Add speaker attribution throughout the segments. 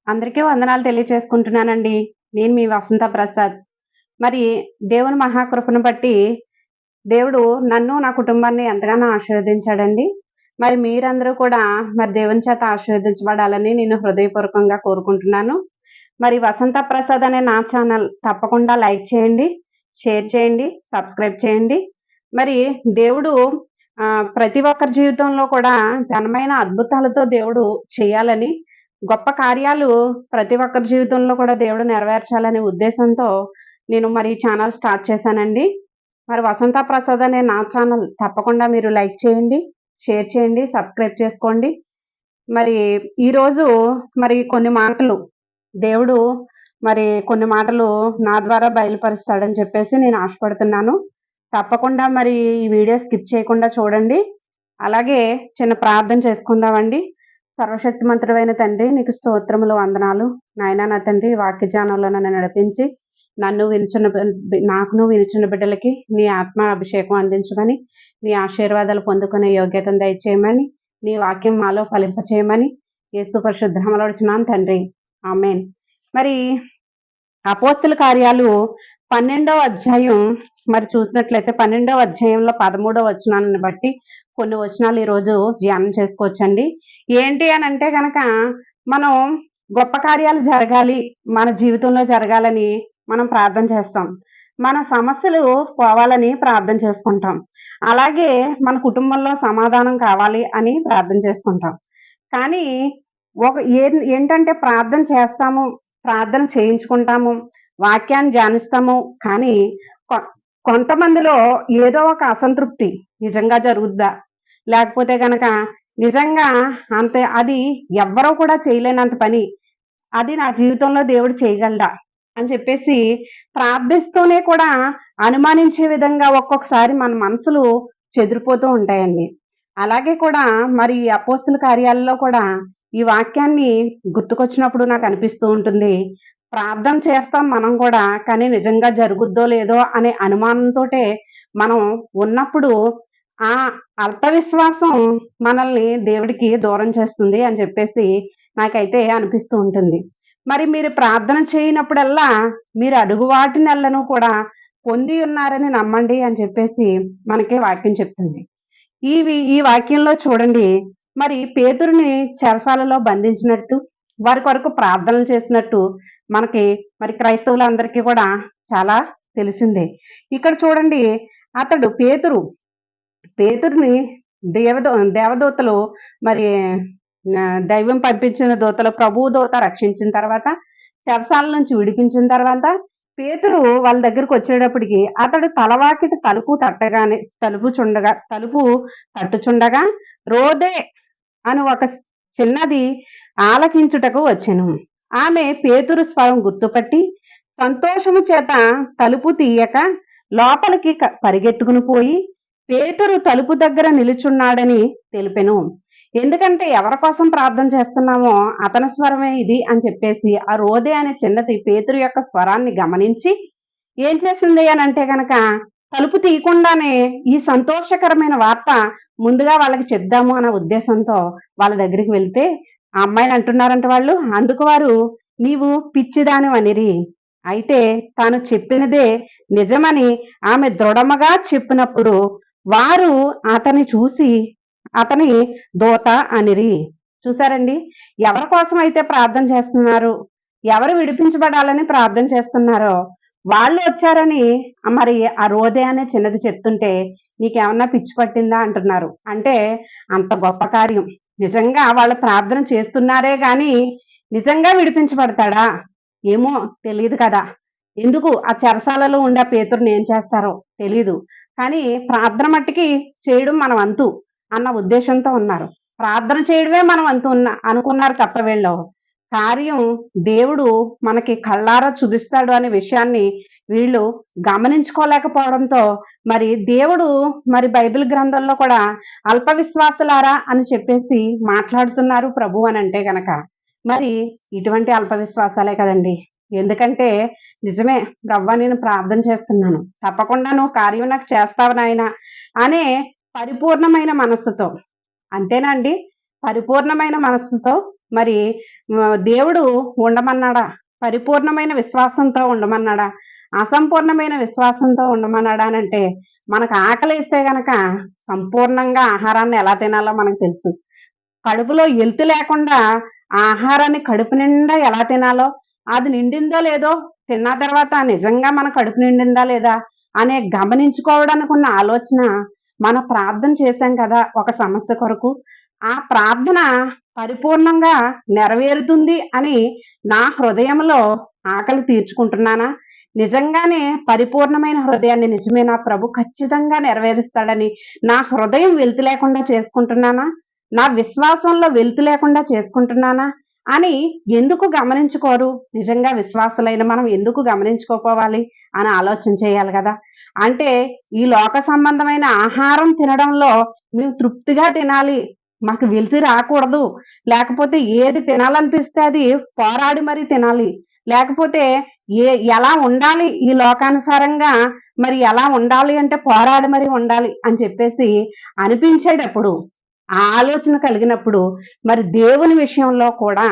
Speaker 1: అందరికీ వందనాలు తెలియచేసుకుంటున్నానండి. నేను మీ వసంత ప్రసాద్. మరి దేవుని మహాకృపను బట్టి దేవుడు నన్ను, నా కుటుంబాన్ని ఎంతగానో ఆశీర్వదించాడండి. మరి మీరందరూ కూడా మరి దేవుని చేత ఆశీర్వదించబడాలని నేను హృదయపూర్వకంగా కోరుకుంటున్నాను. మరి వసంత ప్రసాద్ అనే నా ఛానల్ తప్పకుండా లైక్ చేయండి, షేర్ చేయండి, సబ్స్క్రైబ్ చేయండి. మరి దేవుడు ప్రతి ఒక్కరి జీవితంలో కూడా ఘనమైన అద్భుతాలతో దేవుడు చేయాలని, గొప్ప కార్యాలు ప్రతి ఒక్కరి జీవితంలో కూడా దేవుడు నెరవేర్చాలనే ఉద్దేశంతో నేను మరి ఈ ఛానల్ స్టార్ట్ చేశానండి. మరి వసంత ప్రసాద్ అనే నా ఛానల్ తప్పకుండా మీరు లైక్ చేయండి, షేర్ చేయండి, సబ్స్క్రైబ్ చేసుకోండి. మరి ఈరోజు మరి కొన్ని మాటలు దేవుడు కొన్ని మాటలు నా ద్వారా బయలుపరుస్తాడని చెప్పేసి నేను ఆశపడుతున్నాను. తప్పకుండా మరి ఈ వీడియో స్కిప్ చేయకుండా చూడండి. అలాగే చిన్న ప్రార్థన చేసుకుందామండి. సర్వశక్తిమంతుడైన తండ్రి, నీకు స్తోత్రములు, వందనాలు. నాయనా నా తండ్రి, వాక్య జ్ఞానంలో నన్ను నడిపించి నాకును వినుచున్న బిడ్డలకి నీ ఆత్మ అభిషేకం అందించమని, నీ ఆశీర్వాదాలు పొందుకునే యోగ్యతను దయచేయమని, నీ వాక్యం మాలో ఫలింపచేయమని యేసు పరిశుద్ధనామములో అడుగుచున్నాను తండ్రి. ఆమేన్. మరి అపోస్తల కార్యాలు 12వ అధ్యాయం మరి చూసినట్లయితే 12వ అధ్యాయంలో 13వ వచనాన్ని బట్టి కొన్ని వచనాలు ఈరోజు ధ్యానం చేసుకోవచ్చండి. ఏంటి అని అంటే కనుక మనం గొప్ప కార్యాలు జరగాలి, మన జీవితంలో జరగాలని మనం ప్రార్థన చేస్తాం. మన సమస్యలు పోవాలని ప్రార్థన చేసుకుంటాం. అలాగే మన కుటుంబంలో సమాధానం కావాలి అని ప్రార్థన చేసుకుంటాం. కానీ ఏంటంటే ప్రార్థన చేస్తాము, ప్రార్థన చేయించుకుంటాము, వాక్యాన్ని ధ్యానిస్తాము. కానీ కొంతమందిలో ఏదో ఒక అసంతృప్తి నిజంగా జరుగుద్దా, లేకపోతే గనక నిజంగా అంతే అది ఎవ్వరూ కూడా చేయలేనంత పని అది నా జీవితంలో దేవుడు చేయగలడా అని చెప్పేసి ప్రార్థిస్తూనే కూడా అనుమానించే విధంగా ఒక్కొక్కసారి మన మనసులు చెదిరిపోతూ ఉంటాయండి. అలాగే కూడా మరి అపోస్తల కార్యాలలో కూడా ఈ వాక్యాన్ని గుర్తుకొచ్చినప్పుడు నాకు అనిపిస్తూ ఉంటుంది. ప్రార్థన చేస్తాం మనం కూడా, కానీ నిజంగా జరుగుద్దో లేదో అనే అనుమానంతోటే మనం ఉన్నప్పుడు ఆ అల్ప విశ్వాసం మనల్ని దేవుడికి దూరం చేస్తుంది అని చెప్పేసి నాకైతే అనిపిస్తూ ఉంటుంది. మరి మీరు ప్రార్థన చేయనప్పుడల్లా మీరు అడుగు వాటినెల్లను కూడా పొంది ఉన్నారని నమ్మండి అని చెప్పేసి మనకి వాక్యం చెప్తుంది. ఈ వాక్యంలో చూడండి, మరి పేతురుని చెరసాలలో బంధించినట్టు, వారి కొరకు ప్రార్థనలు చేసినట్టు మనకి మరి క్రైస్తవులందరికీ కూడా చాలా తెలిసిందే. ఇక్కడ చూడండి, అతడు పేతురుని దేవదూతలు మరి దైవం పంపించిన దూతలు, ప్రభువు దూత రక్షించిన తర్వాత, చెరసాల నుంచి విడిపించిన తర్వాత పేతురు వాళ్ళ దగ్గరకు వచ్చేటప్పటికి అతడు తలవాకిటి తలుపు తట్టుచుండగా రోదే అని ఒక చిన్నది ఆలకించుటకు వచ్చెను. ఆమె పేతురు స్వరం గుర్తుపట్టి సంతోషము చేత తలుపు తీయక లోపలికి పరిగెత్తుకుని పోయి పేతురు తలుపు దగ్గర నిలుచున్నాడని తెలిపెను. ఎందుకంటే ఎవరి కోసం ప్రార్థన చేస్తున్నామో అతని స్వరమే ఇది అని చెప్పేసి ఆ రోదే అనే చిన్నది పేతురు యొక్క స్వరాన్ని గమనించి ఏం చేసింది అని అంటే గనక తలుపు తీయకుండానే ఈ సంతోషకరమైన వార్త ముందుగా వాళ్ళకి చెప్దాము అన్న ఉద్దేశంతో వాళ్ళ దగ్గరికి వెళ్తే ఆ అమ్మాయిని అంటున్నారంట వాళ్ళు. అందుకు వారు, నీవు పిచ్చిదానివనిరి, అయితే తాను చెప్పినదే నిజమని ఆమె దృఢముగా చెప్పినప్పుడు వారు అతని చూసి అతని దూత అనిరి. చూసారండి, ఎవరి కోసం అయితే ప్రార్థన చేస్తున్నారు, ఎవరు విడిపించబడాలని ప్రార్థన చేస్తున్నారో వాళ్ళు వచ్చారని మరి ఆ రోదే అనే చిన్నది చెప్తుంటే నీకేమన్నా పిచ్చి పట్టిందా అంటున్నారు. అంటే అంత గొప్ప కార్యం. నిజంగా వాళ్ళు ప్రార్థన చేస్తున్నారే గాని నిజంగా విడిపించబడతాడా ఏమో తెలియదు కదా. ఎందుకు ఆ చెరసాలలో ఉండే పేతురుని ఏం చేస్తారో తెలీదు. కానీ ప్రార్థన మట్టికి చేయడం మన వంతు అన్న ఉద్దేశంతో ఉన్నారు. ప్రార్థన చేయడమే మన వంతు అనుకున్నారు తప్ప వీళ్ళు కార్యం దేవుడు మనకి కళ్ళారా చూపిస్తాడు అనే విషయాన్ని వీళ్ళు గమనించుకోలేకపోవడంతో మరి దేవుడు మరి బైబిల్ గ్రంథంలో కూడా అల్ప విశ్వాసులారా అని చెప్పేసి మాట్లాడుతున్నారు ప్రభు అని అంటే గనక మరి ఇటువంటి అల్ప విశ్వాసాలే కదండి. ఎందుకంటే నిజమే ప్రవ్వా, నేను ప్రార్థన చేస్తున్నాను, తప్పకుండా నువ్వు కార్యం నాకు చేస్తావు నాయనా అనే పరిపూర్ణమైన మనస్సుతో, అంతేనా అండి? పరిపూర్ణమైన మనస్సుతో మరి దేవుడు ఉండమన్నాడా? పరిపూర్ణమైన విశ్వాసంతో ఉండమన్నాడా? అసంపూర్ణమైన విశ్వాసంతో ఉండమన్నాడా అనంటే, మనకు ఆకలేస్తే గనక సంపూర్ణంగా ఆహారాన్ని ఎలా తినాలో మనకు తెలుసు. కడుపులో ఎలుత లేకుండా ఆ ఆహారాన్ని కడుపు నిండా ఎలా తినాలో, అది నిండిందో లేదో, తిన్న తర్వాత నిజంగా మన కడుపు నిండిందా లేదా అనే గమనించుకోవడానికి ఉన్న ఆలోచన, మనం ప్రార్థన చేశాం కదా ఒక సమస్య కొరకు, ఆ ప్రార్థన పరిపూర్ణంగా నెరవేరుతుంది అని నా హృదయంలో ఆకలి తీర్చుకుంటున్నానా? నిజంగానే పరిపూర్ణమైన హృదయాన్ని నిజమే నా ప్రభు ఖచ్చితంగా నెరవేరుస్తాడని నా హృదయం వెలితి లేకుండా చేసుకుంటున్నానా? నా విశ్వాసంలో వెలితి లేకుండా చేసుకుంటున్నానా అని ఎందుకు గమనించుకోరు? నిజంగా విశ్వాసులైన మనం ఎందుకు గమనించుకోపోవాలి అని ఆలోచన చేయాలి కదా. అంటే ఈ లోక సంబంధమైన ఆహారం తినడంలో మేము తృప్తిగా తినాలి, మాకు వెలితి రాకూడదు, లేకపోతే ఏది తినాలనిపిస్తే అది పోరాడి మరీ తినాలి, లేకపోతే ఎలా ఉండాలి ఈ లోకానుసారంగా, మరి ఎలా ఉండాలి అంటే పోరాడి మరీ ఉండాలి అని చెప్పేసి అనిపించేటప్పుడు, ఆ ఆలోచన కలిగినప్పుడు మరి దేవుని విషయంలో కూడా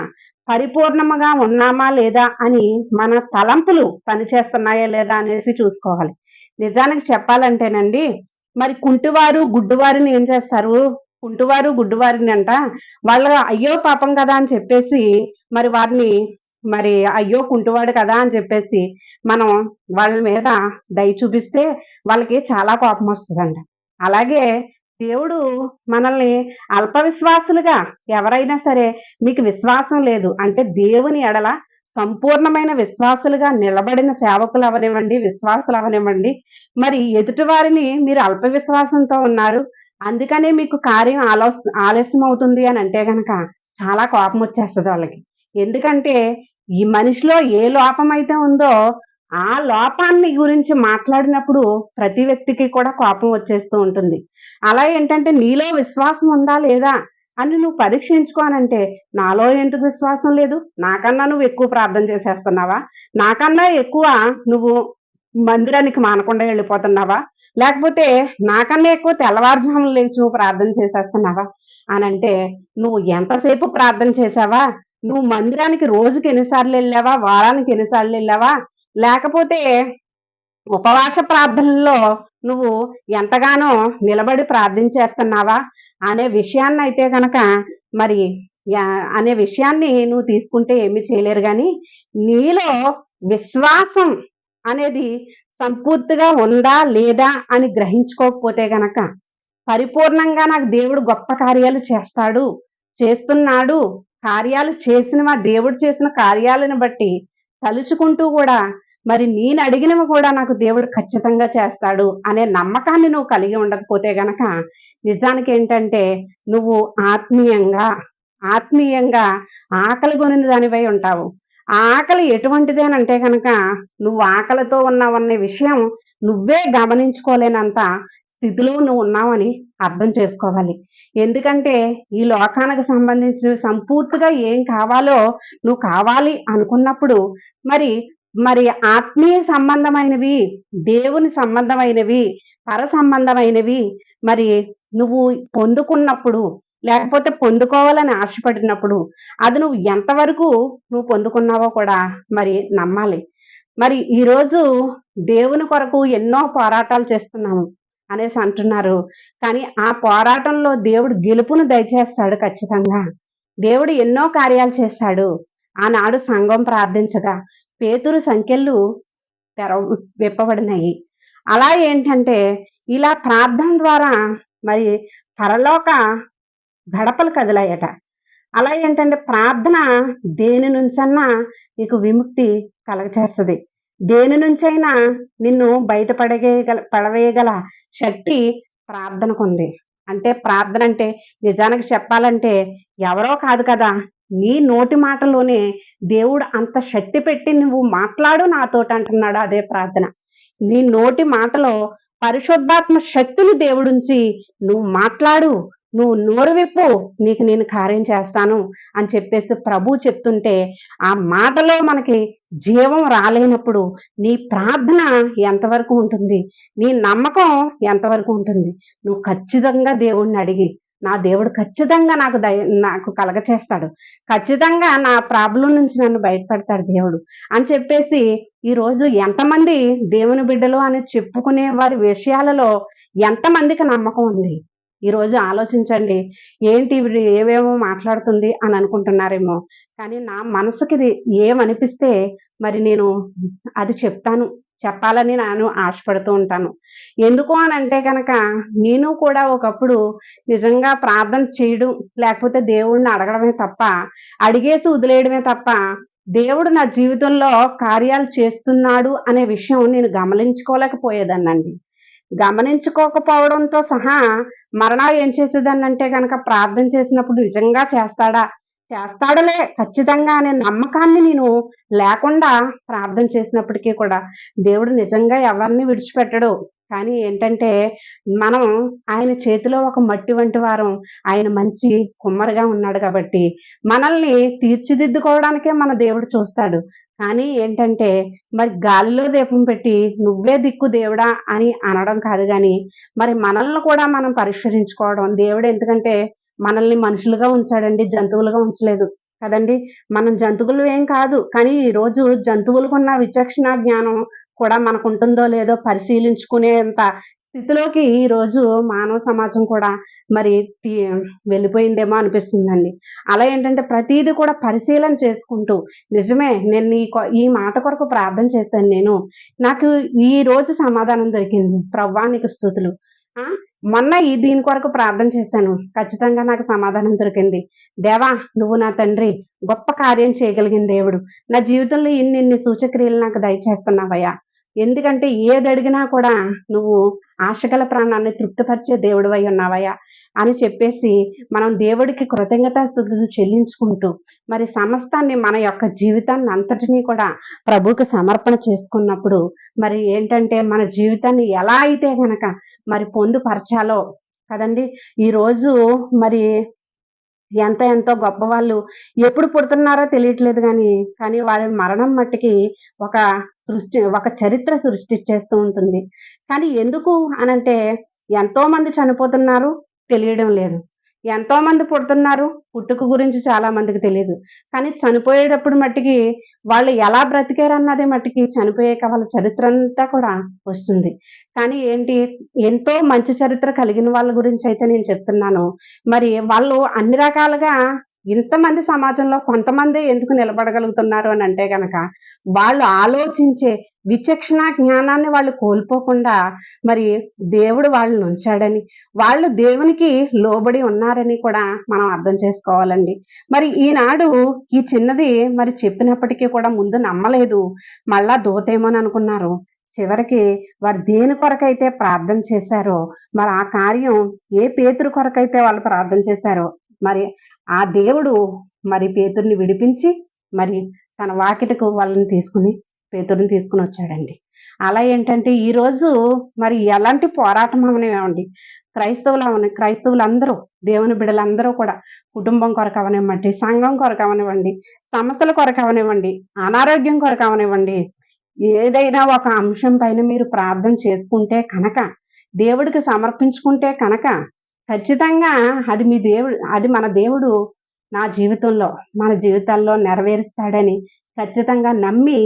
Speaker 1: పరిపూర్ణముగా ఉన్నామా లేదా అని మన తలంపులు పనిచేస్తున్నాయా లేదా అనేసి చూసుకోవాలి. నిజానికి చెప్పాలంటేనండి, మరి కుంటివారు గుడ్డివారిని ఏం చేస్తారు? కుంటివారు గుడ్డివారిని అంట వాళ్ళ అయ్యో పాపం కదా అని చెప్పేసి మరి వారిని మరి అయ్యో కుంటివాడు కదా అని చెప్పేసి మనం వాళ్ళ మీద దయ చూపిస్తే వాళ్ళకి చాలా కోపం వస్తుందంట. అలాగే దేవుడు మనల్ని అల్ప విశ్వాసులుగా, ఎవరైనా సరే మీకు విశ్వాసం లేదు అంటే దేవుని ఎడల సంపూర్ణమైన విశ్వాసులుగా నిలబడిన సేవకులు అవనివ్వండి, విశ్వాసులు అవనివ్వండి, మరి ఎదుటి వారిని మీరు అల్ప విశ్వాసంతో ఉన్నారు, అందుకనే మీకు కార్యం ఆలస్యం అవుతుంది అని అంటే గనక చాలా కోపం వచ్చేస్తుంది వాళ్ళకి. ఎందుకంటే ఈ మనిషిలో ఏ లోపం అయితే ఉందో ఆ లోపాన్ని గురించి మాట్లాడినప్పుడు ప్రతి వ్యక్తికి కూడా కోపం వచ్చేస్తూ ఉంటుంది. అలా ఏంటంటే నీలో విశ్వాసం ఉందా లేదా అని నువ్వు పరీక్షించుకోనంటే, నాలో ఎందుకు విశ్వాసం లేదు? నాకన్నా నువ్వు ఎక్కువ ప్రార్థన చేసేస్తున్నావా? నాకన్నా ఎక్కువ నువ్వు మందిరానికి మానకుండా వెళ్ళిపోతున్నావా? లేకపోతే నాకన్నా ఎక్కువ తెల్లవారుజామున లేచి నువ్వు ప్రార్థన చేసేస్తున్నావా అనంటే, నువ్వు ఎంతసేపు ప్రార్థన చేశావా? నువ్వు మందిరానికి రోజుకి ఎన్నిసార్లు వెళ్ళావా? వారానికి ఎన్నిసార్లు వెళ్ళావా? లేకపోతే ఉపవాస ప్రార్థనల్లో నువ్వు ఎంతగానో నిలబడి ప్రార్థించేస్తున్నావా అనే విషయాన్ని అయితే గనక మరి అనే విషయాన్ని నువ్వు తీసుకుంటే ఏమి చేయలేరు. కానీ నీలో విశ్వాసం అనేది సంపూర్తిగా ఉందా లేదా అని గ్రహించుకోకపోతే గనక, పరిపూర్ణంగా నాకు దేవుడు గొప్ప కార్యాలు చేస్తాడు, చేస్తున్నాడు, కార్యాలు చేసిన దేవుడు చేసిన కార్యాలను బట్టి తలుచుకుంటూ కూడా మరి నేను అడిగినవి కూడా నాకు దేవుడు ఖచ్చితంగా చేస్తాడు అనే నమ్మకాన్ని నువ్వు కలిగి ఉండకపోతే గనక, నిజానికి ఏంటంటే నువ్వు ఆత్మీయంగా ఆత్మీయంగా ఆకలి కొనిన దానివై ఉంటావు. ఆ ఆకలి ఎటువంటిది అని అంటే కనుక, నువ్వు ఆకలితో ఉన్నావనే విషయం నువ్వే గమనించుకోలేనంత స్థితిలో నువ్వు ఉన్నావని అర్థం చేసుకోవాలి. ఎందుకంటే ఈ లోకానికి సంబంధించినవి సంపూర్తిగా ఏం కావాలో నువ్వు కావాలి అనుకున్నప్పుడు మరి మరి ఆత్మీయ సంబంధమైనవి, దేవుని సంబంధమైనవి, పర సంబంధమైనవి మరి నువ్వు పొందుకున్నప్పుడు, లేకపోతే పొందుకోవాలని ఆశపడినప్పుడు అది నువ్వు ఎంతవరకు నువ్వు పొందుకున్నావో కూడా మరి నమ్మాలి. మరి ఈరోజు దేవుని కొరకు ఎన్నో పోరాటాలు చేస్తున్నాము అనేసి అంటున్నారు. కానీ ఆ పోరాటంలో దేవుడు గెలుపును దయచేస్తాడు ఖచ్చితంగా. దేవుడు ఎన్నో కార్యాలు చేశాడు. ఆనాడు సంఘం ప్రార్థించగా పేతురు సంఖ్యలు విప్పబడినాయి. అలా ఏంటంటే ఇలా ప్రార్థన ద్వారా మరి పరలోక గడపలు కదిలాయట. అలా ఏంటంటే ప్రార్థన దేని నుంచన్నా నీకు విముక్తి కలగచేస్తుంది. దేని నుంచైనా నిన్ను పడవేయగల శక్తి ప్రార్థనకుంది. అంటే ప్రార్థన అంటే నిజానికి చెప్పాలంటే ఎవరో కాదు కదా, నీ నోటి మాటలోనే దేవుడు అంత శక్తి పెట్టి నువ్వు మాట్లాడు నాతోటి అంటున్నాడు. అదే ప్రార్థన. నీ నోటి మాటలో పరిశుద్ధాత్మ శక్తిని దేవుడుంచి నువ్వు మాట్లాడు, నువ్వు నోరు విప్పు, నీకు నేను కార్యం చేస్తాను అని చెప్పేసి ప్రభు చెప్తుంటే, ఆ మాటలో మనకి జీవం రాలేనప్పుడు నీ ప్రార్థన ఎంతవరకు ఉంటుంది? నీ నమ్మకం ఎంతవరకు ఉంటుంది? నువ్వు ఖచ్చితంగా దేవుణ్ణి అడిగి నా దేవుడు ఖచ్చితంగా నాకు కలగచేస్తాడు. ఖచ్చితంగా నా ప్రాబ్లం నుంచి నన్ను బయటపడతాడు దేవుడు అని చెప్పేసి ఈరోజు ఎంతమంది దేవుని బిడ్డలు అని చెప్పుకునే వారి విషయాలలో ఎంతమందికి నమ్మకం ఉంది? ఈరోజు ఆలోచించండి. ఏంటి ఈవిడ ఏవేవో మాట్లాడుతుంది అని అనుకుంటున్నారేమో. కానీ నా మనసుకిది ఏమనిపిస్తే మరి నేను అది చెప్తాను. చెప్పాలని నేను ఆశపడుతూ ఉంటాను. ఎందుకు అనంటే గనక నేను కూడా ఒకప్పుడు నిజంగా ప్రార్థన చేయడం, లేకపోతే దేవుడిని అడగడమే తప్ప, అడిగేసి వదిలేయడమే తప్ప, దేవుడు నా జీవితంలో కార్యాలు చేస్తున్నాడు అనే విషయం నేను గమనించుకోలేకపోయేదాన్నండి. గమనించుకోకపోవడంతో సహా మరలా ఏం చేసేదాన్నంటే గనక ప్రార్థన చేసినప్పుడు నిజంగా చేస్తాడా? చేస్తాడులే ఖచ్చితంగా అనే నమ్మకాన్ని నేను లేకుండా ప్రార్థన చేసినప్పటికీ కూడా దేవుడు నిజంగా ఎవరిని విడిచిపెట్టడు. కానీ ఏంటంటే మనం ఆయన చేతిలో ఒక మట్టి వంటి వారం. ఆయన మంచి కుమ్మరిగా ఉన్నాడు కాబట్టి మనల్ని తీర్చిదిద్దుకోవడానికే మన దేవుడు చూస్తాడు. కానీ ఏంటంటే మరి గాలిలో దీపం పెట్టి నువ్వే దిక్కు దేవుడా అని అనడం కాదు గాని మరి మనల్ని కూడా మనం పరిష్కరించుకోవడం. దేవుడు ఎందుకంటే మనల్ని మనుషులుగా ఉంచాడండి, జంతువులుగా ఉంచలేదు కదండి. మనం జంతువులు ఏం కాదు. కానీ ఈరోజు జంతువులకున్న విచక్షణ జ్ఞానం కూడా మనకుంటుందో లేదో పరిశీలించుకునేంత స్థితిలోకి ఈరోజు మానవ సమాజం కూడా మరి తి వెళ్ళిపోయిందేమో అనిపిస్తుందండి. అలా ఏంటంటే ప్రతీది కూడా పరిశీలన చేసుకుంటూ నిజమే నేను ఈ మాట కొరకు ప్రార్థన చేశాను నేను. నాకు ఈరోజు సమాధానం దొరికింది. ప్రభువా నీకు స్తుతులు. ఆ! మొన్న దీని కొరకు ప్రార్థన చేశాను. ఖచ్చితంగా నాకు సమాధానం దొరికింది. దేవా! నువ్వు నా తండ్రి. గొప్ప కార్యం చేయగలిగిన దేవుడు. నా జీవితంలో ఇన్నిన్ని సూచక్రియలు నాకు దయచేస్తున్నావయ్యా. ఎందుకంటే ఏదడిగినా కూడా నువ్వు ఆశగల ప్రాణాన్ని తృప్తిపరిచే దేవుడివై ఉన్నావయ్యా అని చెప్పేసి మనం దేవుడికి కృతజ్ఞతాస్తుతులు చెల్లించుకుంటూ మరి సమస్తాన్ని మన యొక్క జీవితాన్ని అంతటినీ కూడా ప్రభువుకి సమర్పణ చేసుకున్నప్పుడు మరి ఏంటంటే మన జీవితాన్ని ఎలా అయితే గనక మరి పొందుపరచాలో కదండి. ఈరోజు మరి ఎంతో గొప్పవాళ్ళు ఎప్పుడు పుడుతున్నారో తెలియట్లేదు కానీ వారి మరణం మట్టికి ఒక ఒక చరిత్ర సృష్టించేస్తూ ఉంటుంది. కానీ ఎందుకు అనంటే ఎంతో మంది చనిపోతున్నారు తెలియడం లేదు. ఎంతో మంది పుడుతున్నారు, పుట్టుక గురించి చాలా మందికి తెలీదు. కానీ చనిపోయేటప్పుడు మట్టికి వాళ్ళు ఎలా బ్రతికారన్నది మట్టికి చనిపోయాక వాళ్ళ చరిత్ర అంతా కూడా వస్తుంది. కానీ ఏంటి ఎంతో మంచి చరిత్ర కలిగిన వాళ్ళ గురించయితే నేను చెప్తున్నాను. మరి వాళ్ళు అన్ని రకాలుగా ఇంతమంది సమాజంలో కొంతమందే ఎందుకు నిలబడగలుగుతున్నారు అనంటే గనక వాళ్ళు ఆలోచించే విచక్షణ జ్ఞానాన్ని వాళ్ళు కోల్పోకుండా మరి దేవుడు వాళ్ళని ఉంచాడని, వాళ్ళు దేవునికి లోబడి ఉన్నారని కూడా మనం అర్థం చేసుకోవాలండి. మరి ఈనాడు ఈ చిన్నది మరి చెప్పినప్పటికీ కూడా ముందు నమ్మలేదు. మళ్ళా దూతేమోననుకున్నారు. చివరికి వారు దేని కొరకైతే ప్రార్థన చేశారో మరి ఆ కార్యం ఏ పేతురు కొరకైతే వాళ్ళు ప్రార్థన చేశారో మరి ఆ దేవుడు మరి పేతురుని విడిపించి మరి తన వాకిటకు వాళ్ళని పేతురుని తీసుకుని వచ్చాడండి. అలా ఏంటంటే ఈరోజు మరి ఎలాంటి పోరాటం అవనివ్వండి, క్రైస్తవులందరూ దేవుని బిడ్డలందరూ కూడా కుటుంబం కొరకు అవనివ్వండి, సంఘం కొరకు అవనివ్వండి, సమస్యల కొరకు అవనివ్వండి, అనారోగ్యం కొరకు అవనివ్వండి, ఏదైనా ఒక అంశం పైన మీరు ప్రార్థన చేసుకుంటే కనుక దేవుడికి సమర్పించుకుంటే కనుక ఖచ్చితంగా అది మన దేవుడు మన జీవితాల్లో నెరవేరుస్తాడని ఖచ్చితంగా నమ్మి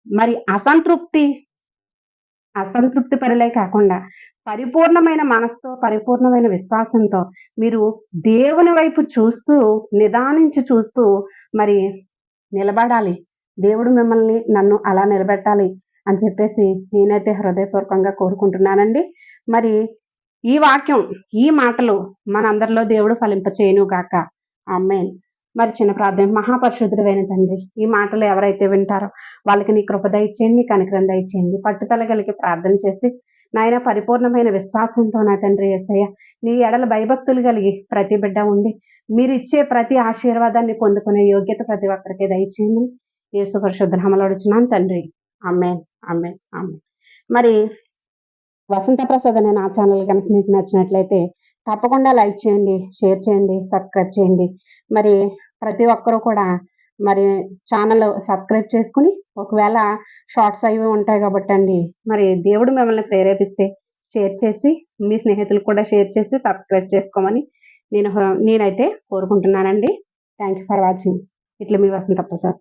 Speaker 1: మరి అసంతృప్తి పరులే కాకుండా పరిపూర్ణమైన మనసుతో పరిపూర్ణమైన విశ్వాసంతో మీరు దేవుని వైపు చూస్తూ నిదానించి చూస్తూ మరి నిలబడాలి. దేవుడు నన్ను అలా నిలబెట్టాలి అని చెప్పేసి నేనైతే హృదయపూర్వకంగా కోరుకుంటున్నానండి. మరి ఈ వాక్యం ఈ మాటలు మనందరిలో దేవుడు ఫలింపచేయును గాక. ఆమేన్. మరి చిన్న ప్రార్థన. మహాపరిశుద్ధుడైన తండ్రి, ఈ మాటలు ఎవరైతే వింటారో వాళ్ళకి నీ కృప దయచేయండి, కనికరం దయచేయండి. పట్టుదల కలిగి ప్రార్థన చేసి నాయన పరిపూర్ణమైన విశ్వాసంతో నా తండ్రి యేసయ్య నీ ఎడల భయభక్తులు కలిగి ప్రతి బిడ్డ ఉండి మీరు ఇచ్చే ప్రతి ఆశీర్వాదాన్ని పొందుకునే యోగ్యత ప్రతి ఒక్కరికి దయచేయండి. యేసు పరిశుద్ధ నామములో అడుగుచున్నాను తండ్రి. ఆమేన్. ఆమేన్. ఆమేన్. మరి వసంత ప్రసాద్ అనే నా ఛానల్ కనుక మీకు నచ్చినట్లయితే తప్పకుండా లైక్ చేయండి, షేర్ చేయండి, సబ్స్క్రైబ్ చేయండి. మరి ప్రతి ఒక్కరూ కూడా మరి ఛానల్ సబ్స్క్రైబ్ చేసుకుని ఒకవేళ షార్ట్స్ అవి ఉంటాయి కాబట్టండి మరి దేవుడు మిమ్మల్ని ప్రేరేపిస్తే షేర్ చేసి మీ స్నేహితులకు కూడా షేర్ చేసి సబ్స్క్రైబ్ చేసుకోమని నేనైతే కోరుకుంటున్నానండి. Thank you for watching. ఇట్లా మీ వసంత ప్రసాద్.